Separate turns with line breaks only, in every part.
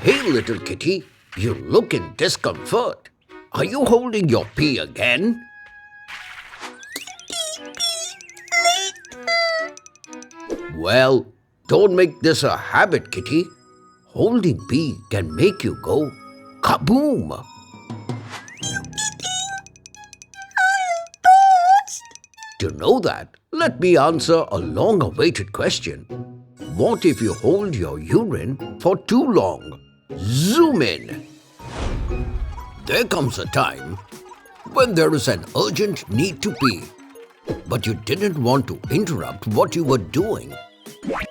Hey, little kitty, you look in discomfort. Are you holding your pee again? Well, don't make this a habit, kitty. Holding pee can make you go kaboom. To know that, let me answer a long-awaited question. What if you hold your urine for too long? Zoom in. There comes a time when there is an urgent need to pee, but you didn't want to interrupt what you were doing.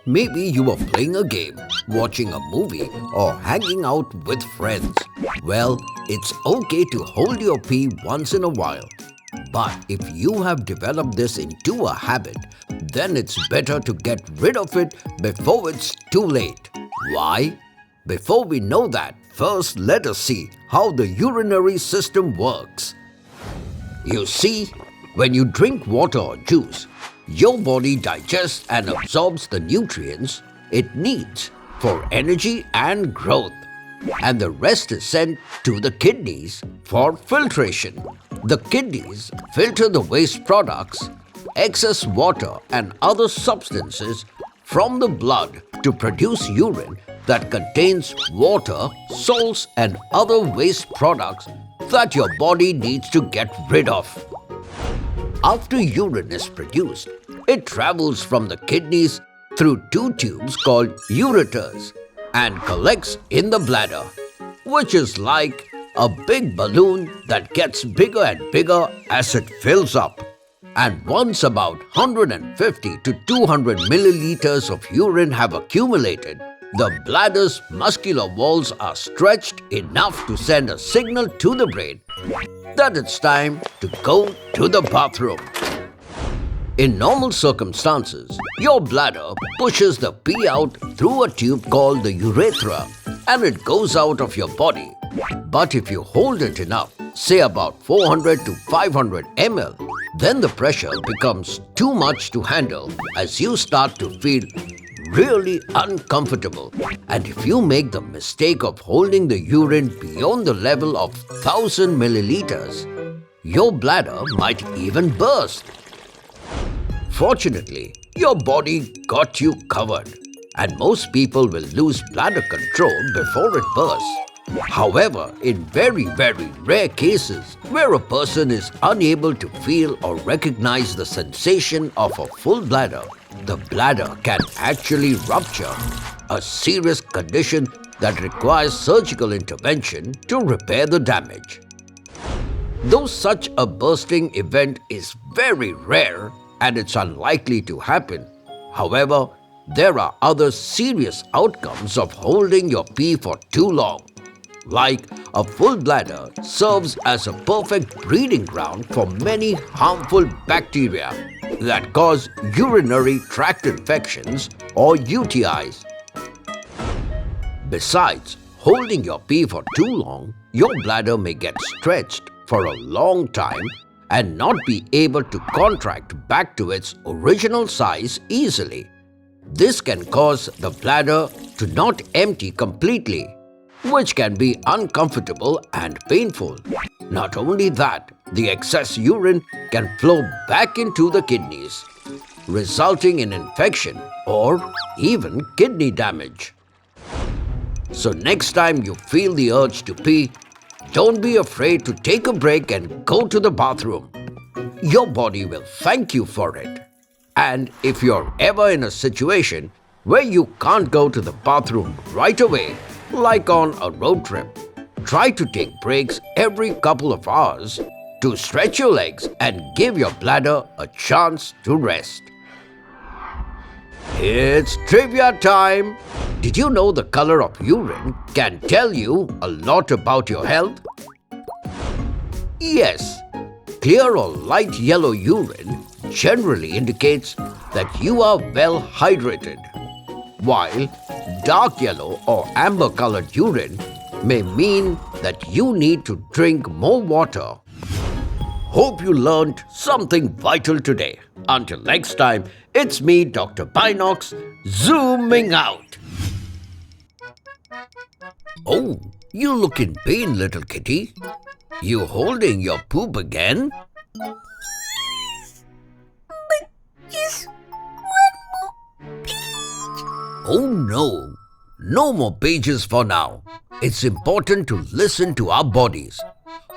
Maybe you were playing a game, watching a movie, or hanging out with friends. Well, it's okay to hold your pee once in a while. But if you have developed this into a habit, then it's better to get rid of it before it's too late. Why? Before we know that, first let us see how the urinary system works. You see, when you drink water or juice, your body digests and absorbs the nutrients it needs for energy and growth. And the rest is sent to the kidneys for filtration. The kidneys filter the waste products, excess water and other substances from the blood to produce urine that contains water, salts and other waste products that your body needs to get rid of. After urine is produced, it travels from the kidneys through two tubes called ureters and collects in the bladder, which is like a big balloon that gets bigger and bigger as it fills up. And once about 150 to 200 milliliters of urine have accumulated, the bladder's muscular walls are stretched enough to send a signal to the brain that it's time to go to the bathroom. In normal circumstances, your bladder pushes the pee out through a tube called the urethra and it goes out of your body. But if you hold it enough, say about 400 to 500 ml, then the pressure becomes too much to handle as you start to feel really uncomfortable. And if you make the mistake of holding the urine beyond the level of 1000 milliliters, your bladder might even burst. Fortunately, your body got you covered, and most people will lose bladder control before it bursts. However, in very rare cases where a person is unable to feel or recognize the sensation of a full bladder, the bladder can actually rupture, a serious condition that requires surgical intervention to repair the damage. Though such a bursting event is very rare and it's unlikely to happen, however, there are other serious outcomes of holding your pee for too long. Like a full bladder serves as a perfect breeding ground for many harmful bacteria that cause urinary tract infections or UTIs. Besides, holding your pee for too long, your bladder may get stretched for a long time and not be able to contract back to its original size easily. This can cause the bladder to not empty completely, which can be uncomfortable and painful. Not only that, the excess urine can flow back into the kidneys, resulting in infection or even kidney damage. So next time you feel the urge to pee, don't be afraid to take a break and go to the bathroom. Your body will thank you for it. And if you're ever in a situation where you can't go to the bathroom right away, like on a road trip, try to take breaks every couple of hours to stretch your legs and give your bladder a chance to rest. It's trivia time! Did you know the color of urine can tell you a lot about your health? Yes, clear or light yellow urine generally indicates that you are well hydrated, while dark yellow or amber colored urine may mean that you need to drink more water. Hope you learned something vital today. Until next time, it's me, Dr. Binocs, zooming out. Oh, you look in pain, little kitty. You holding your poop again?
But just one more page.
Oh no, no more pages for now. It's important to listen to our bodies.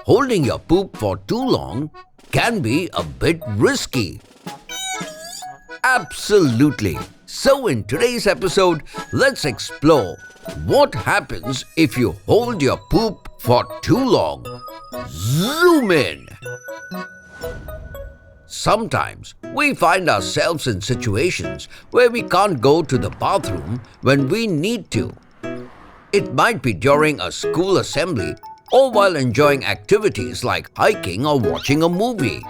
Holding your poop for too long can be a bit risky. Absolutely. So in today's episode, let's explore what happens if you hold your poop for too long. Zoom in. Sometimes we find ourselves in situations where we can't go to the bathroom when we need to. It might be during a school assembly or while enjoying activities like hiking or watching a movie.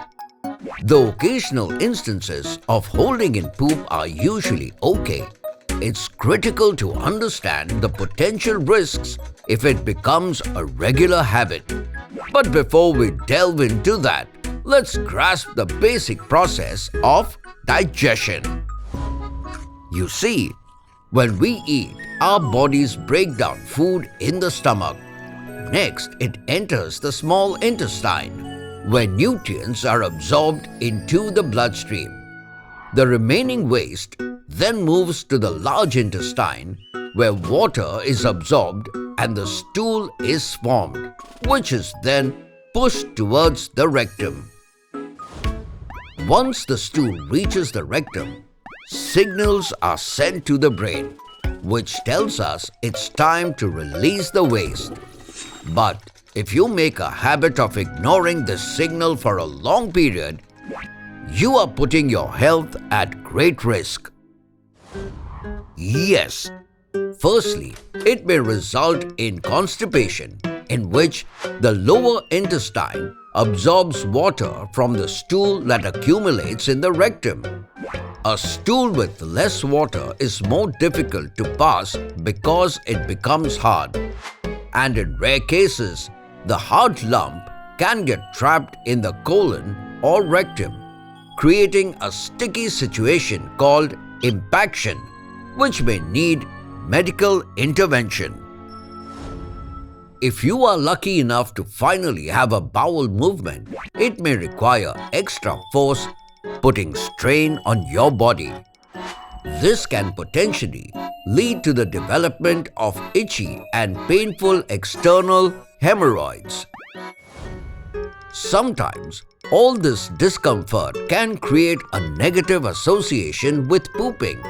The occasional instances of holding in poop are usually okay. It's critical to understand the potential risks if it becomes a regular habit. But before we delve into that, let's grasp the basic process of digestion. You see, when we eat, our bodies break down food in the stomach. Next, it enters the small intestine, where nutrients are absorbed into the bloodstream. The remaining waste then moves to the large intestine, where water is absorbed and the stool is formed, which is then pushed towards the rectum. Once the stool reaches the rectum, signals are sent to the brain, which tells us it's time to release the waste. But if you make a habit of ignoring this signal for a long period, you are putting your health at great risk. Yes. Firstly, it may result in constipation, in which the lower intestine absorbs water from the stool that accumulates in the rectum. A stool with less water is more difficult to pass because it becomes hard. And in rare cases, the hard lump can get trapped in the colon or rectum, creating a sticky situation called impaction, which may need medical intervention. If you are lucky enough to finally have a bowel movement, it may require extra force, putting strain on your body. This can potentially lead to the development of itchy and painful external hemorrhoids. Sometimes, all this discomfort can create a negative association with pooping,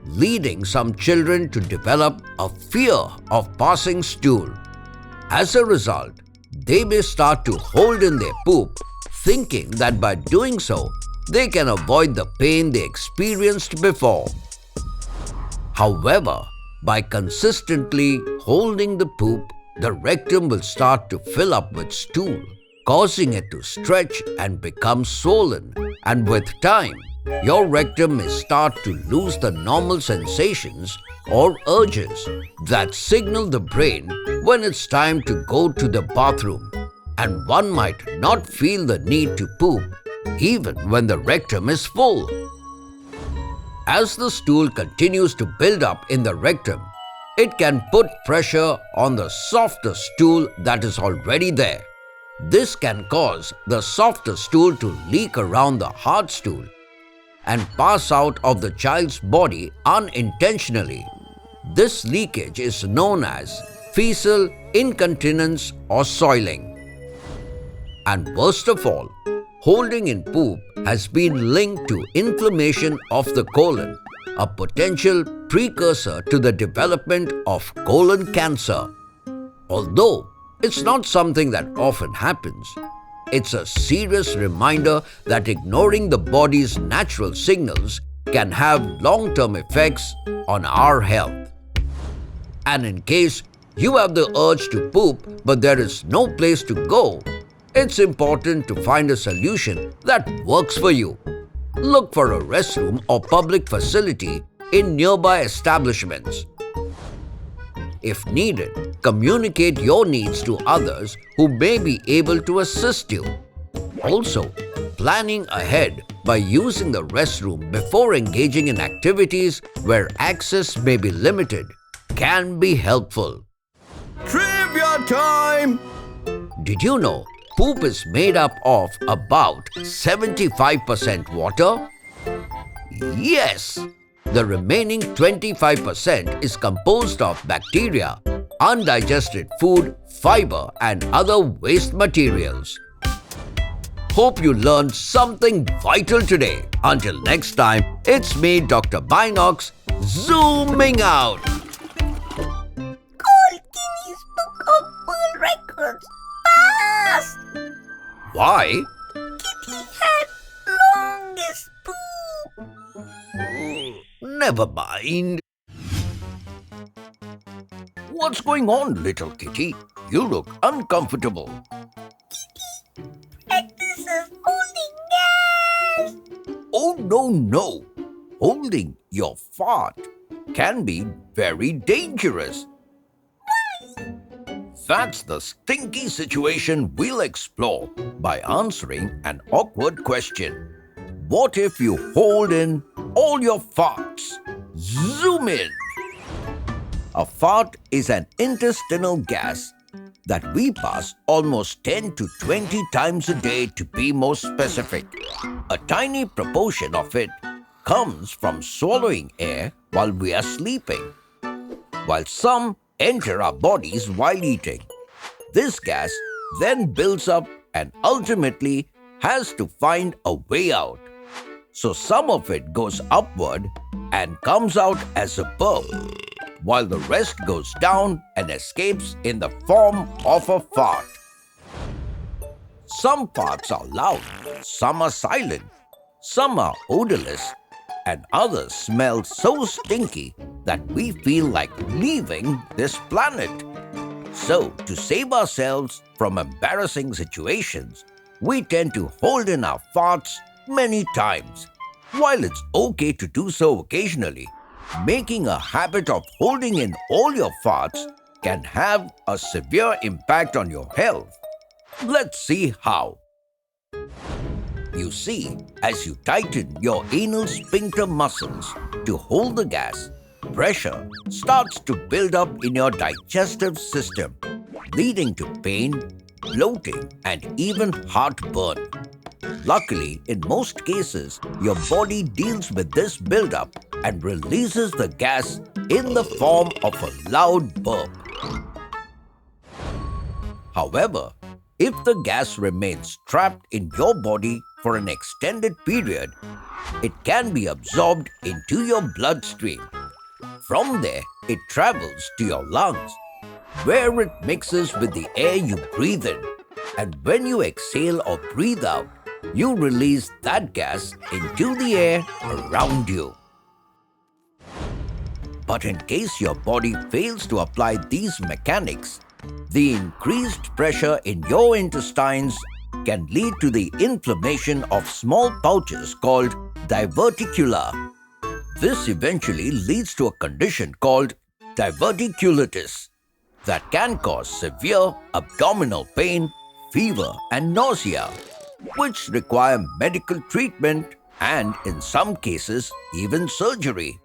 leading some children to develop a fear of passing stool. As a result, they may start to hold in their poop, thinking that by doing so, they can avoid the pain they experienced before. However, by consistently holding the poop, the rectum will start to fill up with stool, causing it to stretch and become swollen. And with time, your rectum may start to lose the normal sensations or urges that signal the brain when it's time to go to the bathroom. And one might not feel the need to poop even when the rectum is full. As the stool continues to build up in the rectum, it can put pressure on the softer stool that is already there. This can cause the softer stool to leak around the hard stool and pass out of the child's body unintentionally. This leakage is known as fecal incontinence or soiling. And worst of all, holding in poop has been linked to inflammation of the colon, a potential precursor to the development of colon cancer. Although it's not something that often happens, it's a serious reminder that ignoring the body's natural signals can have long-term effects on our health. And in case you have the urge to poop but there is no place to go, it's important to find a solution that works for you. Look for a restroom or public facility in nearby establishments. If needed, communicate your needs to others who may be able to assist you. Also, planning ahead by using the restroom before engaging in activities where access may be limited can be helpful. Trivia time! Did you know poop is made up of about 75% water? Yes! The remaining 25% is composed of bacteria, undigested food, fiber, and other waste materials. Hope you learned something vital today. Until next time, it's me, Dr. Binocs, zooming out.
Call Guinness Book of World Records fast!
Why?
Kitty had longest poop.
Never mind. What's going on, little kitty? You look uncomfortable.
Practices holding gas.
Oh, no. Holding your fart can be very dangerous. That's the stinky situation we'll explore by answering an awkward question. What if you hold in all your farts? Zoom in. A fart is an intestinal gas that we pass almost 10 to 20 times a day, to be more specific. A tiny proportion of it comes from swallowing air while we are sleeping, while some enter our bodies while eating. This gas then builds up and ultimately has to find a way out. So some of it goes upward and comes out as a burp, while the rest goes down and escapes in the form of a fart. Some farts are loud, some are silent, some are odorless, and others smell so stinky that we feel like leaving this planet. So, to save ourselves from embarrassing situations, we tend to hold in our farts many times. While it's okay to do so occasionally, making a habit of holding in all your farts can have a severe impact on your health. Let's see how. You see, as you tighten your anal sphincter muscles to hold the gas, pressure starts to build up in your digestive system, leading to pain, bloating, and even heartburn. Luckily, in most cases, your body deals with this buildup and releases the gas in the form of a loud burp. However, if the gas remains trapped in your body for an extended period, it can be absorbed into your bloodstream. From there, it travels to your lungs, where it mixes with the air you breathe in. And when you exhale or breathe out, you release that gas into the air around you. But in case your body fails to apply these mechanics, the increased pressure in your intestines can lead to the inflammation of small pouches called diverticula. This eventually leads to a condition called diverticulitis that can cause severe abdominal pain, fever, and nausea, which require medical treatment and, in some cases, even surgery.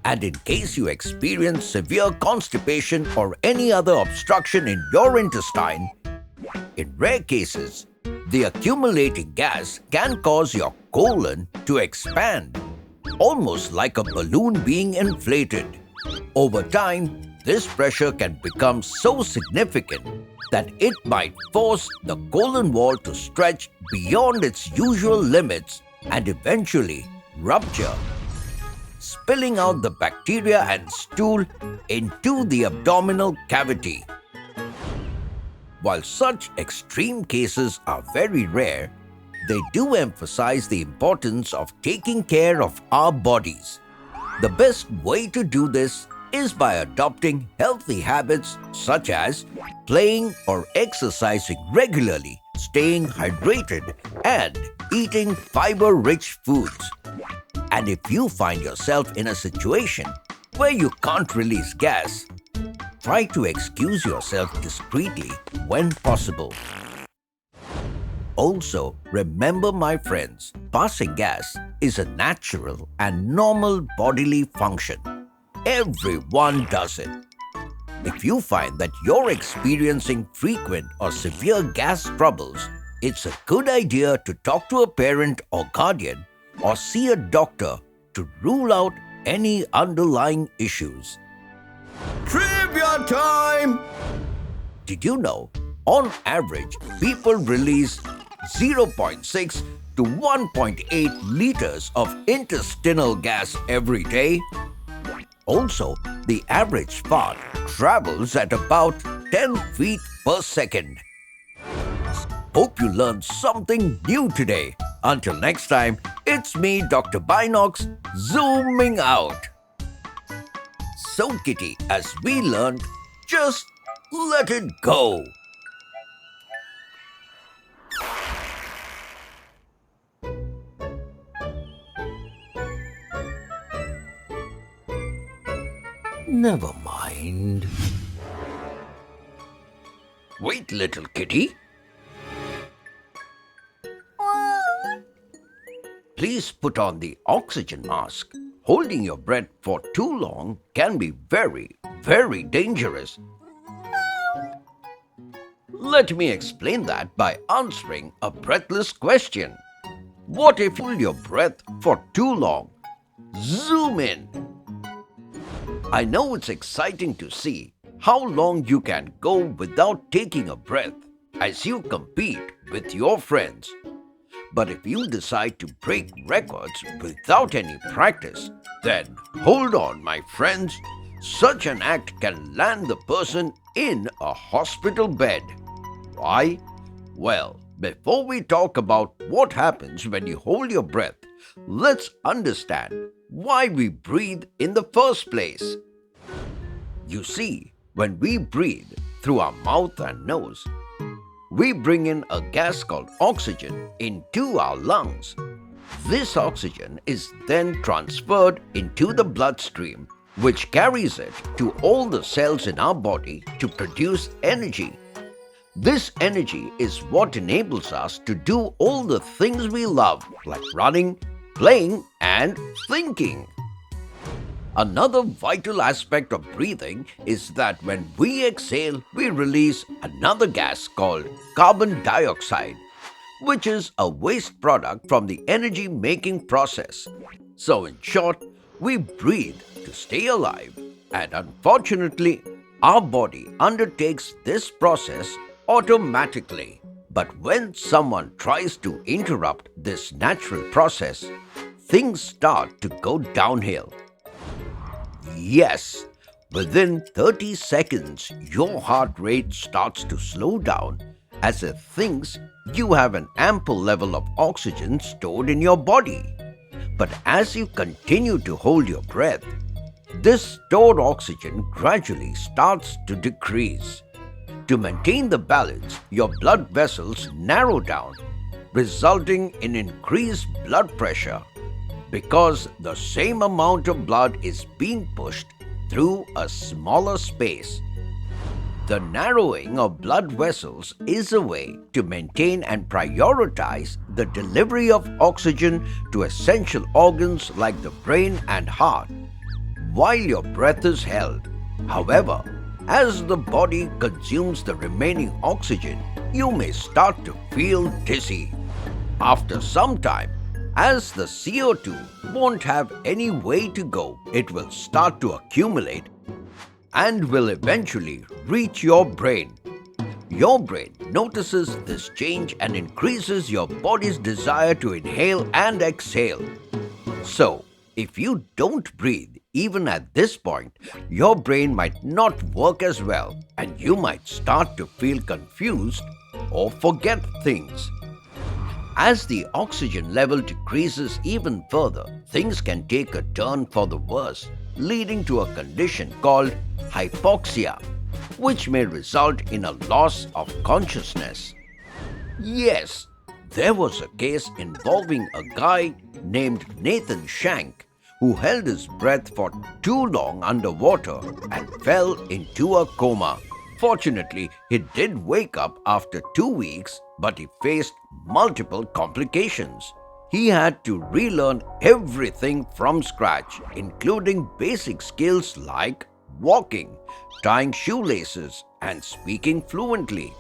And in case you experience severe constipation or any other obstruction in your intestine, in rare cases, the accumulating gas can cause your colon to expand, almost like a balloon being inflated. Over time, this pressure can become so significant that it might force the colon wall to stretch beyond its usual limits and eventually rupture, spilling out the bacteria and stool into the abdominal cavity. While such extreme cases are very rare, they do emphasize the importance of taking care of our bodies. The best way to do this is by adopting healthy habits such as playing or exercising regularly, staying hydrated, and eating fiber-rich foods. And if you find yourself in a situation where you can't release gas, try to excuse yourself discreetly when possible. Also, remember, my friends, passing gas is a natural and normal bodily function. everyone does it. If you find that you're experiencing frequent or severe gas troubles, it's a good idea to talk to a parent or guardian or see a doctor to rule out any underlying issues. Trivia time! Did you know, on average, people release 0.6 to 1.8 liters of intestinal gas every day? Also, the average fart travels at about 10 feet per second. Hope you learned something new today. Until next time, it's me, Dr. Binocs, zooming out. So, Kitty, as we learned, just let it go. Never mind. Wait, little kitty.
What?
Please put on the oxygen mask. Holding your breath for too long can be very, very dangerous. Let me explain that by answering a breathless question. What if you hold your breath for too long? Zoom in. I know it's exciting to see how long you can go without taking a breath as you compete with your friends. But if you decide to break records without any practice, then hold on, my friends. Such an act can land the person in a hospital bed. Why? Well, before we talk about what happens when you hold your breath, let's understand why we breathe in the first place. You see, when we breathe through our mouth and nose, we bring in a gas called oxygen into our lungs. This oxygen is then transferred into the bloodstream, which carries it to all the cells in our body to produce energy. This energy is what enables us to do all the things we love, like running, playing, and thinking. Another vital aspect of breathing is that when we exhale, we release another gas called carbon dioxide, which is a waste product from the energy-making process. So in short, we breathe to stay alive, and unfortunately, our body undertakes this process automatically. But when someone tries to interrupt this natural process, things start to go downhill. Yes, within 30 seconds, your heart rate starts to slow down as it thinks you have an ample level of oxygen stored in your body. But as you continue to hold your breath, this stored oxygen gradually starts to decrease. To maintain the balance, your blood vessels narrow down, resulting in increased blood pressure because the same amount of blood is being pushed through a smaller space. The narrowing of blood vessels is a way to maintain and prioritize the delivery of oxygen to essential organs like the brain and heart while your breath is held. However, as the body consumes the remaining oxygen, you may start to feel dizzy. After some time, as the CO2 won't have any way to go, it will start to accumulate and will eventually reach your brain. Your brain notices this change and increases your body's desire to inhale and exhale. So, if you don't breathe even at this point, your brain might not work as well and you might start to feel confused or forget things. As the oxygen level decreases even further, things can take a turn for the worse, leading to a condition called hypoxia, which may result in a loss of consciousness. Yes, there was a case involving a guy named Nathan Shank who held his breath for too long underwater and fell into a coma. Fortunately, he did wake up after 2 weeks, but he faced multiple complications. He had to relearn everything from scratch, including basic skills like walking, tying shoelaces, and speaking fluently.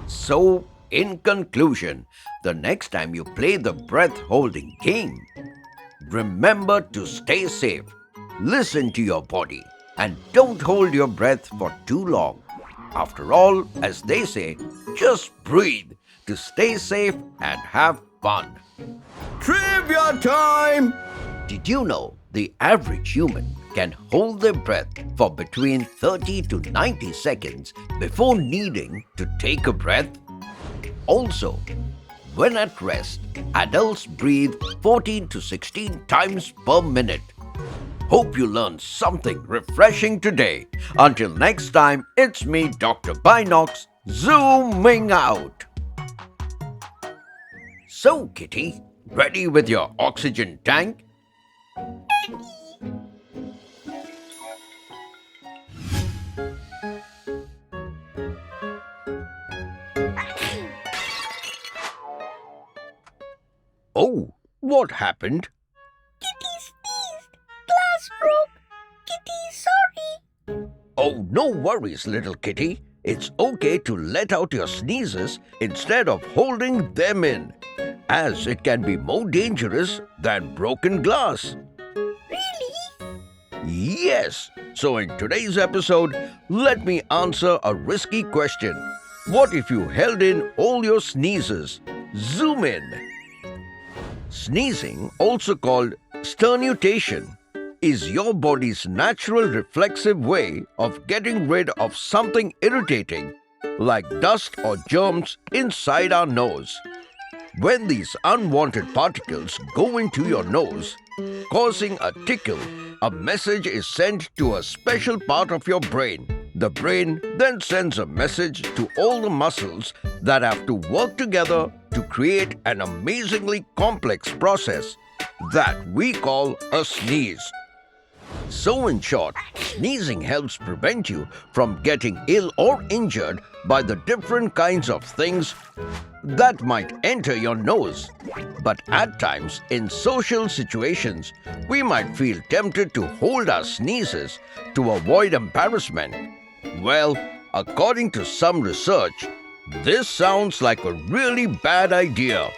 So, in conclusion, the next time you play the breath holding game, remember to stay safe, listen to your body, and don't hold your breath for too long. After all, as they say, just breathe to stay safe and have fun. Trivia time! Did you know the average human can hold their breath for between 30 to 90 seconds before needing to take a breath? Also, when at rest, adults breathe 14 to 16 times per minute. Hope you learned something refreshing today. Until next time, it's me, Dr. Binocs, zooming out. So, Kitty, ready with your oxygen tank? Oh, what happened?
Kitty sneezed. Glass broke. Kitty, sorry.
Oh, no worries, little kitty. It's okay to let out your sneezes instead of holding them in, as it can be more dangerous than broken glass.
Really?
Yes. So in today's episode, let me answer a risky question. What if you held in all your sneezes? Zoom in. Sneezing, also called sternutation, is your body's natural reflexive way of getting rid of something irritating, like dust or germs inside our nose. When these unwanted particles go into your nose, causing a tickle, a message is sent to a special part of your brain. The brain then sends a message to all the muscles that have to work together to create an amazingly complex process that we call a sneeze. So in short, sneezing helps prevent you from getting ill or injured by the different kinds of things that might enter your nose. But at times, in social situations, we might feel tempted to hold our sneezes to avoid embarrassment. Well, according to some research, this sounds like a really bad idea.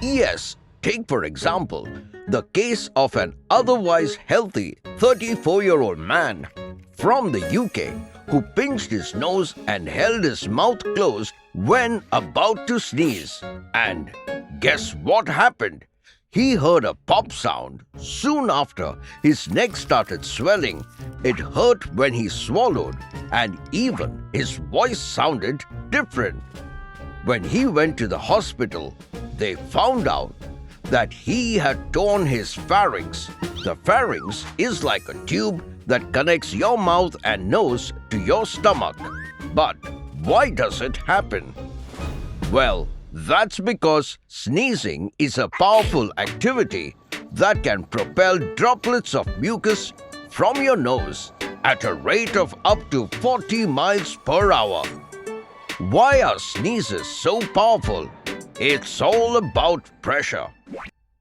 Yes, take for example, the case of an otherwise healthy 34-year-old man from the UK who pinched his nose and held his mouth closed when about to sneeze. And guess what happened? He heard a pop sound. Soon after, his neck started swelling. It hurt when he swallowed, and even his voice sounded different. When he went to the hospital, they found out that he had torn his pharynx. The pharynx is like a tube that connects your mouth and nose to your stomach. But why does it happen? Well, that's because sneezing is a powerful activity that can propel droplets of mucus from your nose at a rate of up to 40 miles per hour. Why are sneezes so powerful? It's all about pressure.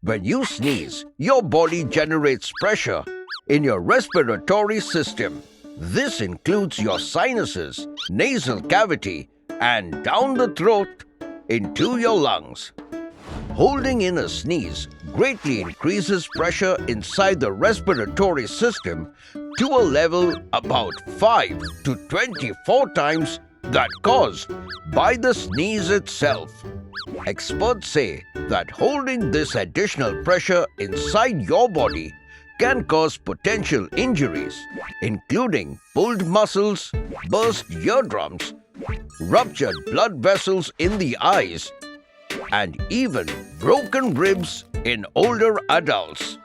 When you sneeze, your body generates pressure in your respiratory system. This includes your sinuses, nasal cavity, and down the throat into your lungs. Holding in a sneeze greatly increases pressure inside the respiratory system to a level about 5 to 24 times that caused by the sneeze itself. Experts say that holding this additional pressure inside your body can cause potential injuries, including pulled muscles, burst eardrums, ruptured blood vessels in the eyes, and even broken ribs in older adults.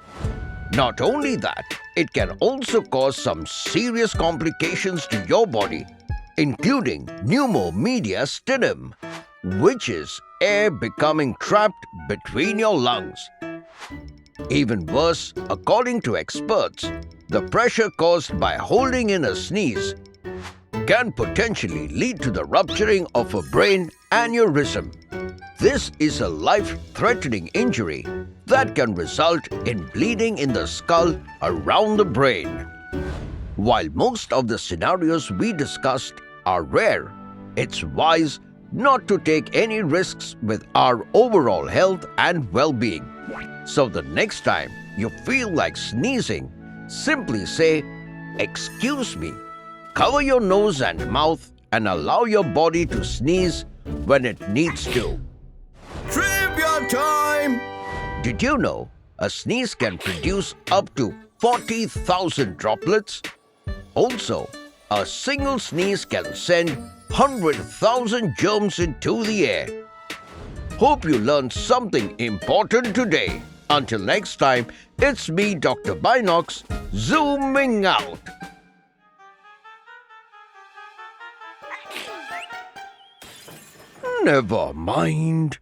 Not only that, it can also cause some serious complications to your body, including pneumomediastinum, which is air becoming trapped between your lungs. Even worse, according to experts, the pressure caused by holding in a sneeze can potentially lead to the rupturing of a brain aneurysm. This is a life-threatening injury that can result in bleeding in the skull around the brain. While most of the scenarios we discussed are rare, it's wise not to take any risks with our overall health and well-being. So the next time you feel like sneezing, simply say, "Excuse me." Cover your nose and mouth and allow your body to sneeze when it needs to.
Trivia time!
Did you know a sneeze can produce up to 40,000 droplets? Also, a single sneeze can send 100,000 germs into the air. Hope you learned something important today. Until next time, it's me, Dr. Binocs, zooming out. Never mind.